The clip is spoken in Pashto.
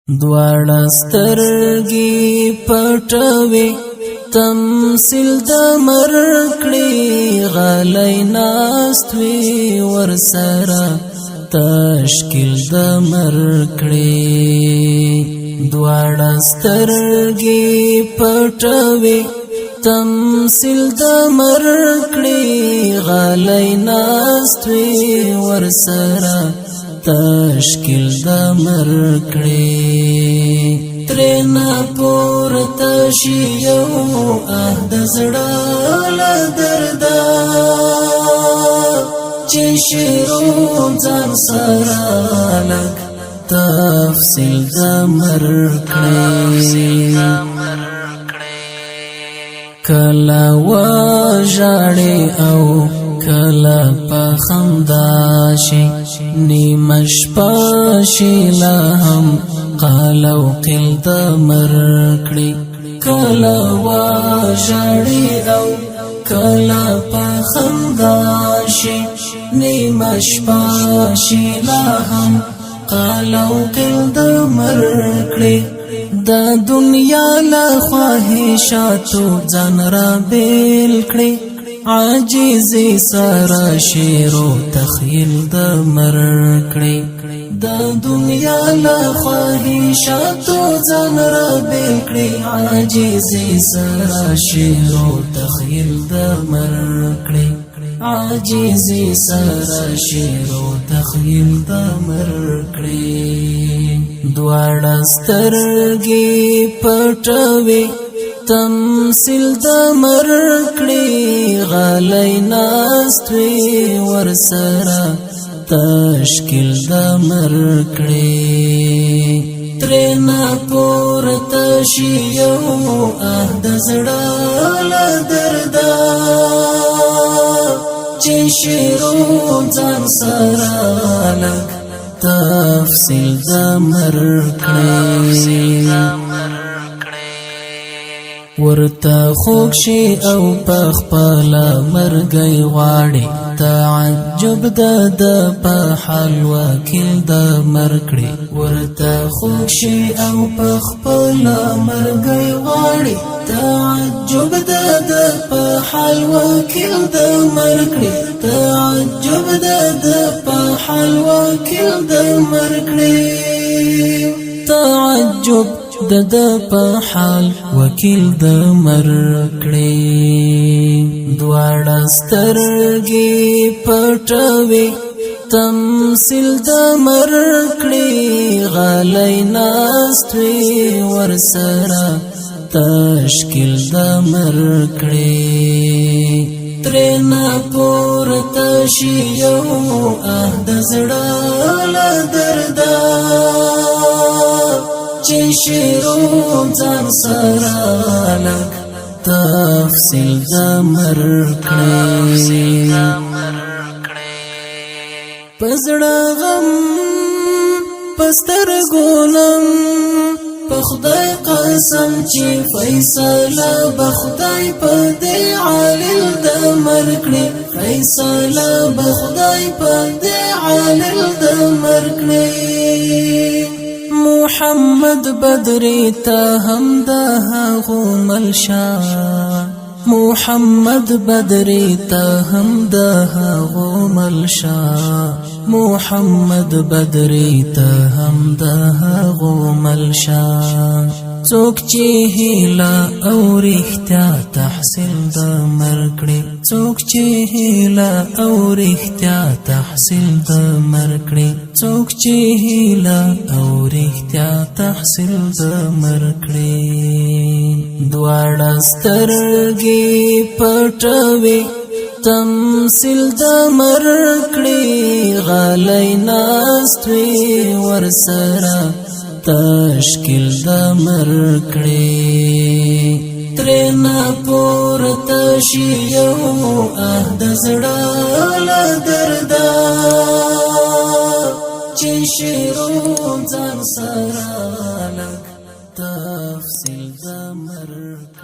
دواړه سترګې پټوي تمثیل د مرکړي غلی ناست وي ورسره تشکیل د مرکړي دواړه سترګې پټوي تمثیل د مرکړي غلی ناست وي ورسره تشکیل د مرکړي ترنا پورته شي یو د زړه له درده چې شیرو ځان سره لږ تفصیل د مرکړي کله وژاړي او کله په خندا شي نیمه شپه شي لا هم قال او قل د مرکړي کله وژاړي او کله په خندا شي نیمه شپه شي لا هم قال او قل د مرکړي د دنیا له خواهشاتو ځان را بیل کړي عاجزی سره شیرو تخیل د مرکړي د دنیا له خواهشاتو ځان را بیل کړي عاجزی سره شیرو تخیل د مرکړي عاجزی سره شیرو تخیل د مرکړي دواړه سترګې پټوي تمثیل د مرکړي غلی ناست وي ورسره تشکیل د مرکړي ترنا پورته شي یو د زړه له درده چې شیرو ځان سره لږ تفصیل د مرکړي ورته خوږ شي او په خپله مرګی غواړي تعجب د په حال وکیل د مرکړي ورته خوږ شي او په خپله مرګی غواړي تعجب د په حال وکیل د مرکړي تعجب د په حال وکیل د مرکړي تعجب د په حال وکیل د مرکړي دواړه سترګې پټوي تمثیل د مرکړي غلی ناست وي ورسره تشکیل د مرکړي ترنا پورته شي یو د زړه له درده چې شیرو ځان سره لږ تفصیل د مرکړي په زړه غم په سترګو نم په خدای قسم چې فیصله به خدای په دې عالل د مرکړي فیصله به خدای په دې عالل د مرکړي محمد بدری ته هم د هغو ملشا محمد بدری ته هم د هغو ملشا محمد بدری ته هم د هغو ملشا څوک چې هیله او رښتیا تحصیل د مرکړي څوک چې هیله او رښتیا تحصیل د مرکړي څوک چې هیله او رښتیا تحصیل د مرکړي دواړه سترګې پټوي تمثیل د مرکړي غلی ناست وي ورسره تشکیل د مرکړي ترنا پورته شي یو د زړه له درده چې شیرو ځان سره لږ تفصیل د مرکړي